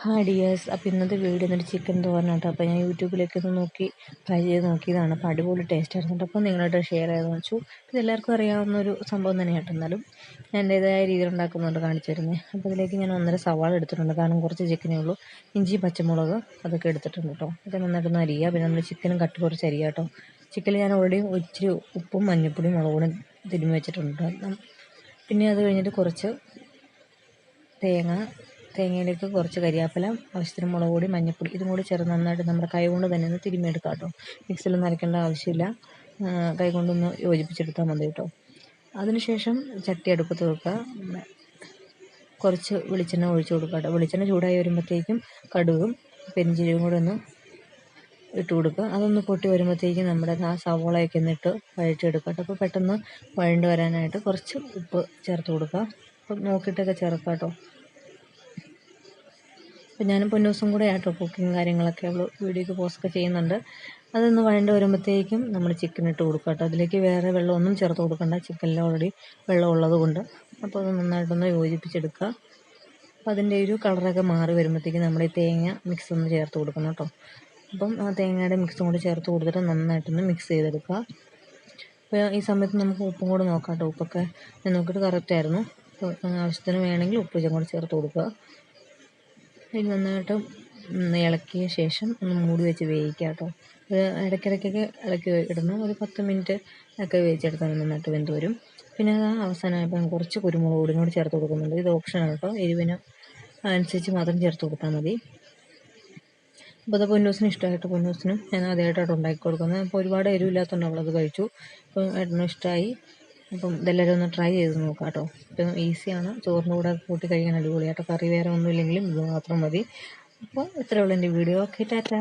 Hi dears. അപ്പോൾ ഇന്നത്തെ video എന്നിട്ട് ചിക്കൻ തോരനാട്ടോ. അപ്പോൾ ഞാൻ യൂട്യൂബിലേക്ക് ഒന്ന് നോക്കി ട്രൈ ചെയ്ത് നോക്കിയതാണ്. അപ്പോൾ അടിപൊളി ടേസ്റ്റ് ആയിരുന്നു. അപ്പോൾ നിങ്ങളായിട്ട് ഷെയർ ചെയ്തെന്ന് വെച്ചു. ഇത് എല്ലാവർക്കും അറിയാവുന്നൊരു സംഭവം തന്നെയാട്ടോ. എന്നാലും ഞാൻ എൻ്റേതായ രീതിയിൽ ഉണ്ടാക്കുന്നുണ്ട് കാണിച്ചു തരുന്നത്. അപ്പോൾ ഇതിലേക്ക് ഞാൻ 1.5 സവാള എടുത്തിട്ടുണ്ട്. കാരണം കുറച്ച് ചിക്കനേ ഉള്ളൂ. ഇഞ്ചി പച്ചമുളക് അതൊക്കെ എടുത്തിട്ടുണ്ട് കേട്ടോ. ഇത് നന്നായിട്ടൊന്ന് അരിയുക. പിന്നെ നമ്മൾ ചിക്കനും കട്ട് കുറച്ച് അരിയുക കേട്ടോ. ചിക്കനിൽ ഞാൻ ഓൾറെഡി ഇച്ചിരി ഉപ്പും മഞ്ഞൾപ്പൊടിയും മുളകും തിരുമ്മി വെച്ചിട്ടുണ്ട്. പിന്നെ അത് കഴിഞ്ഞിട്ട് കുറച്ച് തേങ്ങയിലേക്ക് കുറച്ച് കരിയാപ്പില, ആവശ്യത്തിന് മുളക് പൊടി, മഞ്ഞൾപ്പൊടി ഇതും കൂടി ചേർന്ന് നന്നായിട്ട് നമ്മുടെ കൈ കൊണ്ട് തന്നെ ഒന്ന് തിരുമ്മിയെടുക്കാം കേട്ടോ. മിക്സിയിലൊന്നും അരയ്ക്കേണ്ട ആവശ്യമില്ല. കൈ കൊണ്ടൊന്ന് യോജിപ്പിച്ചെടുത്താൽ മതി കേട്ടോ. അതിനുശേഷം ചട്ടി അടുപ്പത്ത് വെക്കുക. കുറച്ച് വെളിച്ചെണ്ണ ഒഴിച്ച് കൊടുക്കുക കേട്ടോ. വെളിച്ചെണ്ണ ചൂടായി വരുമ്പോഴത്തേക്കും കടുകും പെരിഞ്ചീരകവും കൂടെ ഒന്ന് ഇട്ട് കൊടുക്കുക. അതൊന്ന് പൊട്ടി വരുമ്പോഴത്തേക്കും നമ്മുടെ ആ സവോളയൊക്കെ ഒന്നിട്ട് വഴറ്റിയെടുക്കുക കേട്ടോ. അപ്പോൾ പെട്ടെന്ന് വഴണ്ട് വരാനായിട്ട് കുറച്ച് ഉപ്പ് ചേർത്ത് കൊടുക്കുക. അപ്പം നോക്കിയിട്ടൊക്കെ ചേർക്കാം കേട്ടോ. അപ്പം ഞാനും പൊന്നൂസും കൂടെ ആട്ടോ കുക്കിങ് കാര്യങ്ങളൊക്കെ അവൾ വീഡിയോയ്ക്ക് പോസ്റ്റൊക്കെ ചെയ്യുന്നുണ്ട്. അതൊന്ന് വഴണ്ട് വരുമ്പോഴത്തേക്കും നമ്മൾ ചിക്കൻ ഇട്ട് കൊടുക്കുക കേട്ടോ. അതിലേക്ക് വേറെ വെള്ളമൊന്നും ചേർത്ത് കൊടുക്കണ്ട. ചിക്കനിൽ ഓൾറെഡി വെള്ളം ഉള്ളത് കൊണ്ട്. അപ്പോൾ അത് നന്നായിട്ടൊന്ന് യോജിപ്പിച്ചെടുക്കുക. അപ്പോൾ അതിൻ്റെ ഒരു കളറൊക്കെ മാറി വരുമ്പോഴത്തേക്കും നമ്മൾ ഈ തേങ്ങ മിക്സ് ഒന്ന് ചേർത്ത് കൊടുക്കണം കേട്ടോ. അപ്പം ആ തേങ്ങയുടെ മിക്സും കൂടി ചേർത്ത് കൊടുത്തിട്ട് നന്നായിട്ടൊന്ന് മിക്സ് ചെയ്തെടുക്കുക. അപ്പോൾ ഈ സമയത്ത് നമുക്ക് ഉപ്പും കൂടെ നോക്കാം കേട്ടോ. ഉപ്പൊക്കെ ഞാൻ നോക്കിയിട്ട് കറക്റ്റായിരുന്നു. അപ്പോൾ ആവശ്യത്തിന് വേണമെങ്കിൽ ഉപ്പ് കൂടി ചേർത്ത് കൊടുക്കുക. ഇത് നന്നായിട്ട് ഇളക്കിയ ശേഷം ഒന്ന് മൂടി വെച്ച് വേവിക്കുക കേട്ടോ. ഇടയ്ക്കിടയ്ക്കൊക്കെ ഇളക്കി ഇടണം. ഒരു 10 മിനിറ്റ് ഒക്കെ വേവിച്ചെടുത്താൽ നന്നായിട്ട് വെന്ത് വരും. പിന്നെ അത് അവസാനമായപ്പോൾ കുറച്ച് കുരുമുളക് പൊടിയും കൂടി ചേർത്ത് കൊടുക്കുന്നുണ്ട്. ഇത് ഓപ്ഷനാണ് കേട്ടോ. എരിവിന് അനുസരിച്ച് മാത്രം ചേർത്ത് കൊടുത്താൽ മതി. അപ്പോൾ അത് പൊന്നൂസിന് ഇഷ്ടമായിട്ട് പൊന്നൂസിനും ഞാൻ ആദ്യമായിട്ടാണ് ഉണ്ടാക്കി കൊടുക്കുന്നത്. അപ്പോൾ ഒരുപാട് എരിവില്ലാത്തതുകൊണ്ട് അവളത് കഴിച്ചു. അപ്പോൾ ഏട്ടനും ഇഷ്ടമായി. അപ്പം ഇതെല്ലാവരും ഒന്ന് ട്രൈ ചെയ്ത് നോക്കാം കേട്ടോ. ഇപ്പം ഈസിയാണ്. ചോറിൻ്റെ കൂടെ കൂട്ടി കഴിക്കാൻ അടിപൊളിയാട്ടോ. കറി വേറെ ഒന്നും ഇല്ലെങ്കിലും ഇത് മാത്രം മതി. അപ്പോൾ ഇത്രയേ ഉള്ളൂ എൻ്റെ വീഡിയോ. ഓക്കെ, ടാറ്റാ.